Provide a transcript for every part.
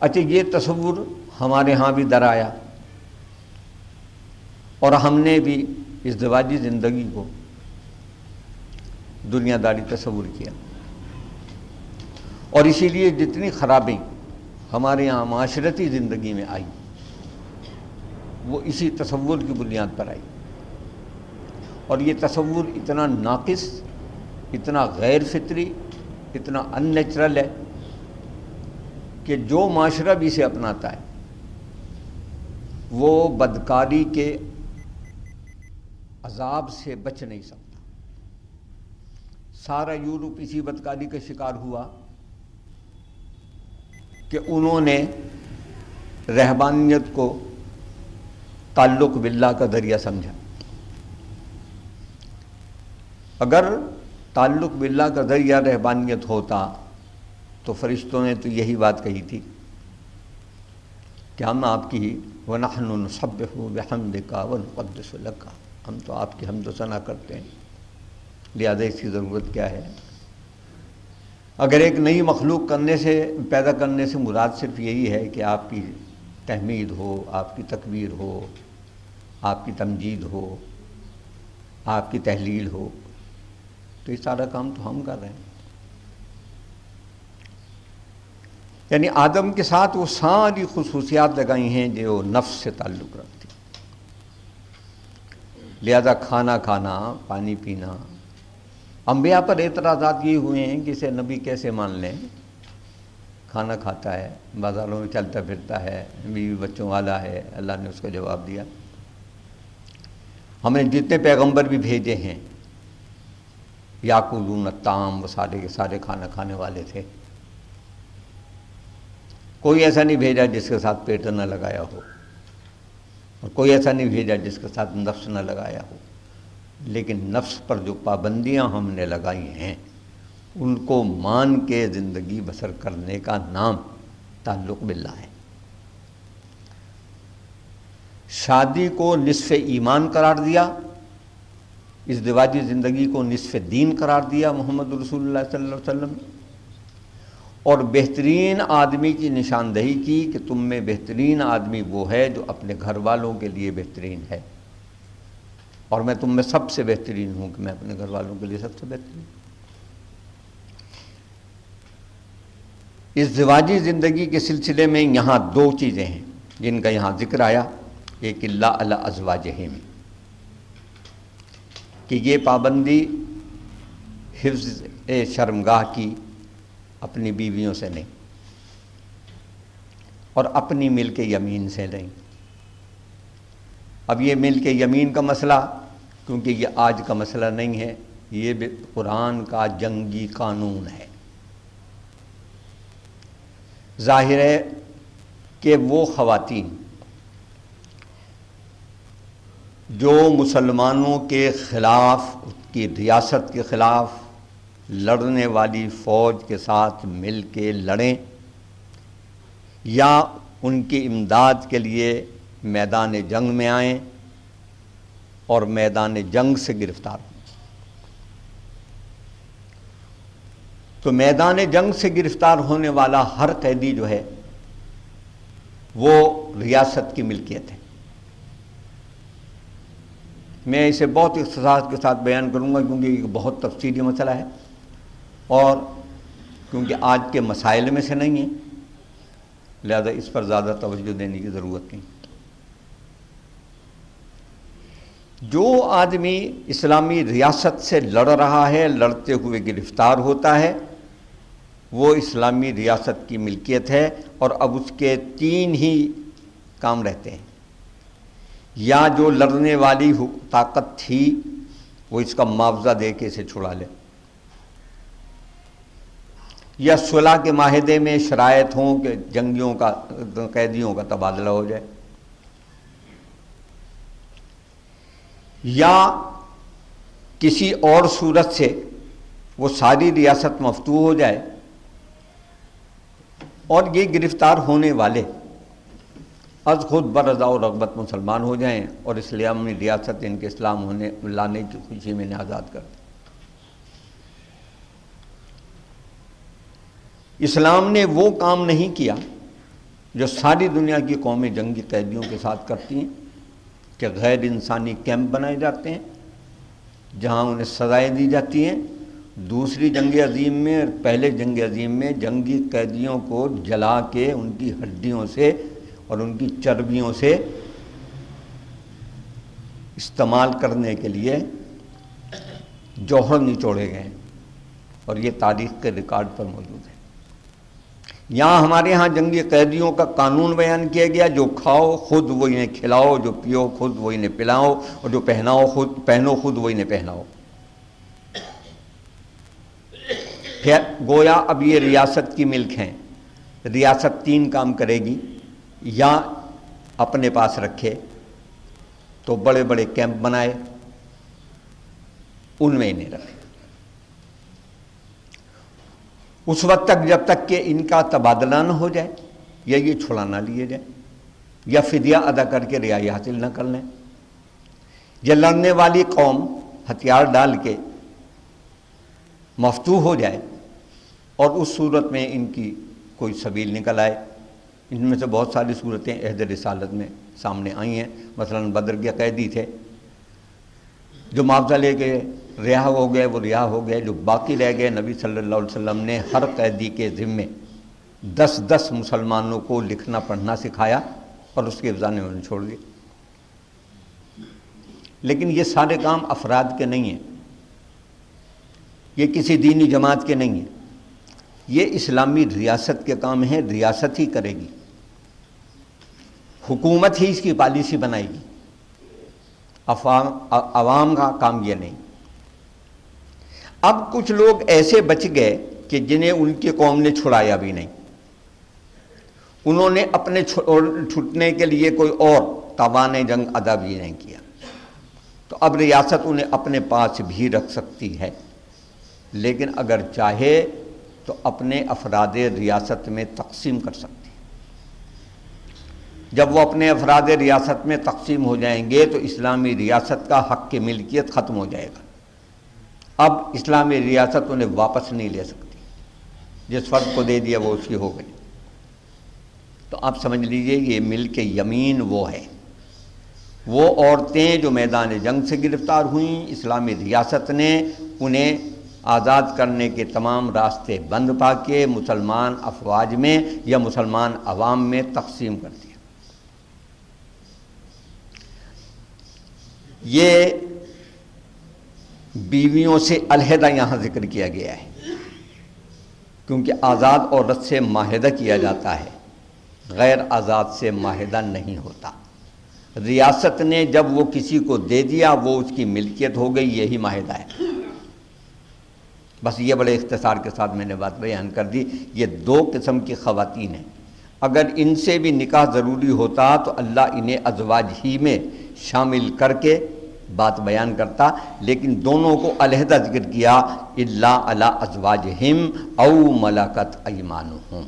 اچھا یہ تصور ہمارے ہاں بھی در آیا اور ہم نے بھی ازدواجی زندگی کو دنیا داری تصور کیا، اور اسی لیے جتنی خرابی ہمارے یہاں معاشرتی زندگی میں آئی وہ اسی تصور کی بنیاد پر آئی، اور یہ تصور اتنا ناقص، اتنا غیر فطری، اتنا ان نیچرل ہے کہ جو معاشرہ بھی اسے اپناتا ہے وہ بدکاری کے عذاب سے بچ نہیں سکتا۔ سارا یورپ اسی بدکاری کا شکار ہوا کہ انہوں نے رہبانیت کو تعلق باللہ کا ذریعہ سمجھا۔ اگر تعلق باللہ کا ذریعہ رہبانیت ہوتا تو فرشتوں نے تو یہی بات کہی تھی کہ ہم آپ کی وَنَحْنُ نُسَبِّحُ بِحَمْدِكَ وَنُقَدِّسُ لَكَ، ہم تو آپ کی حمد و ثنا کرتے ہیں، لہذا اس کی ضرورت کیا ہے۔ اگر ایک نئی مخلوق پیدا کرنے سے مراد صرف یہی ہے کہ آپ کی تحمید ہو، آپ کی تکبیر ہو، آپ کی تمجید ہو، آپ کی تحلیل ہو، تو یہ سارا کام تو ہم کر رہے ہیں۔ یعنی آدم کے ساتھ وہ ساری خصوصیات لگائی ہیں جو نفس سے تعلق رکھتی، لہذا کھانا کھانا، پانی پینا۔ انبیاء پر اعتراضات یہ ہوئے ہیں کہ اسے نبی کیسے مان لیں، کھانا کھاتا ہے، بازاروں میں چلتا پھرتا ہے، بیوی بچوں والا ہے۔ اللہ نے اس کا جواب دیا، ہم نے جتنے پیغمبر بھی بھیجے ہیں یاکلون الطعام، وہ سارے کے سارے کھانا کھانے والے تھے، کوئی ایسا نہیں بھیجا جس کے ساتھ پیٹ نہ لگایا ہو، اور کوئی ایسا نہیں بھیجا جس کے ساتھ نفس نہ لگایا ہو۔ لیکن نفس پر جو پابندیاں ہم نے لگائی ہیں ان کو مان کے زندگی بسر کرنے کا نام تعلق باللہ ہے۔ شادی کو نصف ایمان قرار دیا، ازدواجی زندگی کو نصف دین قرار دیا محمد رسول اللہ صلی اللہ علیہ وسلم، اور بہترین آدمی کی نشاندہی کی کہ تم میں بہترین آدمی وہ ہے جو اپنے گھر والوں کے لیے بہترین ہے، اور میں تم میں سب سے بہترین ہوں کہ میں اپنے گھر والوں کے لیے سب سے بہترین۔ ازدواجی زندگی کے سلسلے میں یہاں دو چیزیں ہیں جن کا یہاں ذکر آیا، ایک اللہ علی ازواجہم، کہ یہ پابندی حفظ شرمگاہ کی اپنی بیویوں سے نہیں، اور اپنی ملک یمین سے نہیں۔ اب یہ ملک یمین کا مسئلہ کیونکہ یہ آج کا مسئلہ نہیں ہے، یہ بھی قرآن کا جنگی قانون ہے۔ ظاہر ہے کہ وہ خواتین جو مسلمانوں کے خلاف، کی ریاست کے خلاف لڑنے والی فوج کے ساتھ مل کے لڑیں یا ان کی امداد کے لیے میدان جنگ میں آئیں اور میدان جنگ سے گرفتار ہوں، تو میدان جنگ سے گرفتار ہونے والا ہر قیدی جو ہے وہ ریاست کی ملکیت ہے۔ میں اسے بہت اختصار کے ساتھ بیان کروں گا کیونکہ یہ بہت تفصیلی مسئلہ ہے، اور کیونکہ آج کے مسائل میں سے نہیں ہے لہذا اس پر زیادہ توجہ دینے کی ضرورت نہیں۔ جو آدمی اسلامی ریاست سے لڑ رہا ہے، لڑتے ہوئے گرفتار ہوتا ہے، وہ اسلامی ریاست کی ملکیت ہے، اور اب اس کے تین ہی کام رہتے ہیں، یا جو لڑنے والی طاقت تھی وہ اس کا معاوضہ دے کے اسے چھڑا لے، یا صلح کے معاہدے میں شرائط ہوں کہ جنگیوں کا، قیدیوں کا تبادلہ ہو جائے، یا کسی اور صورت سے وہ ساری ریاست مفتوح ہو جائے اور یہ گرفتار ہونے والے از خود برضا و رغبت مسلمان ہو جائیں اور اسلامی ریاست ان کے اسلام ہونے لانے کی خوشی میں انہیں آزاد کر دیں۔ اسلام نے وہ کام نہیں کیا جو ساری دنیا کی قومیں جنگی قیدیوں کے ساتھ کرتی ہیں کہ غیر انسانی کیمپ بنائے جاتے ہیں جہاں انہیں سزائیں دی جاتی ہیں۔ دوسری جنگ عظیم میں اور پہلے جنگ عظیم میں جنگی قیدیوں کو جلا کے ان کی ہڈیوں سے اور ان کی چربیوں سے استعمال کرنے کے لیے جوہر نچوڑے گئے ہیں، اور یہ تاریخ کے ریکارڈ پر موجود ہے۔ یہاں ہمارے ہاں جنگی قیدیوں کا قانون بیان کیا گیا، جو کھاؤ خود وہ انہیں کھلاؤ، جو پیو خود وہ انہیں پلاؤ، اور جو پہنو خود وہ انہیں پہناؤ۔ پھر گویا اب یہ ریاست کی ملک ہیں، ریاست تین کام کرے گی، یا اپنے پاس رکھے تو بڑے بڑے کیمپ بنائے ان میں انہیں رکھے، اس وقت تک جب تک کہ ان کا تبادلہ نہ ہو جائے یا یہ چھڑا نہ لیے جائے یا فدیہ ادا کر کے رہائی حاصل نہ کر لیں۔ یہ لڑنے والی قوم ہتھیار ڈال کے مفتوح ہو جائے اور اس صورت میں ان کی کوئی سبیل نکل آئے۔ ان میں سے بہت ساری صورتیں عہد رسالت میں سامنے آئی ہیں، مثلا بدر کے قیدی تھے جو معاوضہ لے کے رہا ہو گئے، وہ رہا ہو گئے، جو باقی رہ گئے نبی صلی اللہ علیہ وسلم نے ہر قیدی کے ذمے 10 مسلمانوں کو لکھنا پڑھنا سکھایا اور اس کے افضاء نے انہیں چھوڑ دیا۔ لیکن یہ سارے کام افراد کے نہیں ہیں، یہ کسی دینی جماعت کے نہیں ہیں، یہ اسلامی ریاست کے کام ہیں، ریاست ہی کرے گی، حکومت ہی اس کی پالیسی بنائے گی، عوام کا کام یہ نہیں۔ اب کچھ لوگ ایسے بچ گئے کہ جنہیں ان کی قوم نے چھڑایا بھی نہیں، انہوں نے اپنے چھٹنے کے لیے کوئی اور تاوان جنگ ادا بھی نہیں کیا، تو اب ریاست انہیں اپنے پاس بھی رکھ سکتی ہے، لیکن اگر چاہے تو اپنے افراد ریاست میں تقسیم کر سکتی ہے۔ جب وہ اپنے افراد ریاست میں تقسیم ہو جائیں گے تو اسلامی ریاست کا حق کی ملکیت ختم ہو جائے گا۔ اب اسلامی ریاست انہیں واپس نہیں لے سکتی، جس فرد کو دے دیا وہ اس کی ہو گئی۔ تو آپ سمجھ لیجئے یہ ملک یمین وہ ہے، وہ عورتیں جو میدان جنگ سے گرفتار ہوئیں، اسلامی ریاست نے انہیں آزاد کرنے کے تمام راستے بند پا کے مسلمان افواج میں یا مسلمان عوام میں تقسیم کر دیا۔ یہ بیویوں سے علیحدہ یہاں ذکر کیا گیا ہے، کیونکہ آزاد عورت سے معاہدہ کیا جاتا ہے، غیر آزاد سے معاہدہ نہیں ہوتا۔ ریاست نے جب وہ کسی کو دے دیا وہ اس کی ملکیت ہو گئی، یہی معاہدہ ہے۔ بس یہ بڑے اختصار کے ساتھ میں نے بات بیان کر دی۔ یہ 2 قسم کی خواتین ہیں، اگر ان سے بھی نکاح ضروری ہوتا تو اللہ انہیں ازواج ہی میں شامل کر کے بات بیان کرتا، لیکن دونوں کو علیحدہ ذکر کیا، الا علی ازواجہم او ملکت ایمانہم۔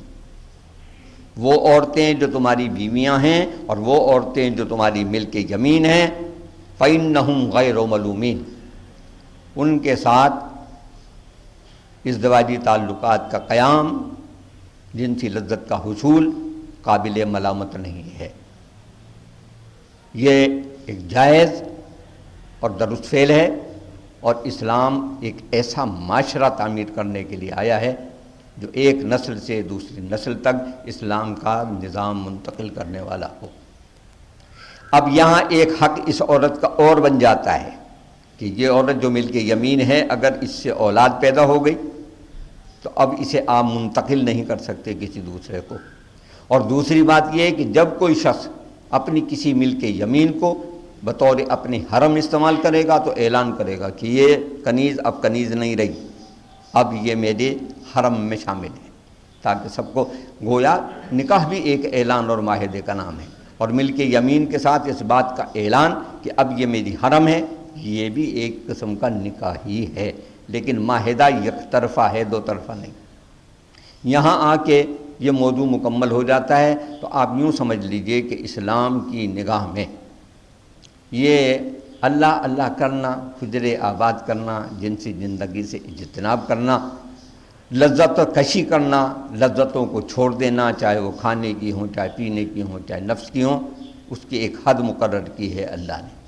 وہ عورتیں جو تمہاری بیویاں ہیں اور وہ عورتیں جو تمہاری ملک یمین ہیں، فإنہم غیر ملومین، ان کے ساتھ ازدواجی تعلقات کا قیام، جنسی لذت کا حصول قابل ملامت نہیں ہے۔ یہ ایک جائز اور درست فعل ہے، اور اسلام ایک ایسا معاشرہ تعمیر کرنے کے لیے آیا ہے جو ایک نسل سے دوسری نسل تک اسلام کا نظام منتقل کرنے والا ہو۔ اب یہاں ایک حق اس عورت کا اور بن جاتا ہے کہ یہ عورت جو ملک یمین ہے، اگر اس سے اولاد پیدا ہو گئی تو اب اسے آپ منتقل نہیں کر سکتے کسی دوسرے کو۔ اور دوسری بات یہ ہے کہ جب کوئی شخص اپنی کسی ملک یمین کو بطور اپنے حرم استعمال کرے گا تو اعلان کرے گا کہ یہ کنیز اب کنیز نہیں رہی، اب یہ میرے حرم میں شامل ہے، تاکہ سب کو گویا نکاح بھی ایک اعلان اور معاہدے کا نام ہے، اور ملک یمین کے ساتھ اس بات کا اعلان کہ اب یہ میری حرم ہے، یہ بھی ایک قسم کا نکاح ہی ہے، لیکن معاہدہ یک طرفہ ہے، 2 طرفہ نہیں۔ یہاں آ کے یہ موضوع مکمل ہو جاتا ہے تو آپ یوں سمجھ لیجئے کہ اسلام کی نگاہ میں یہ اللہ اللہ کرنا، حجرے آباد کرنا، جنسی زندگی سے اجتناب کرنا، لذت کشی کرنا، لذتوں کو چھوڑ دینا، چاہے وہ کھانے کی ہوں، چاہے پینے کی ہوں، چاہے نفس کی ہوں، اس کی ایک حد مقرر کی ہے اللہ نے۔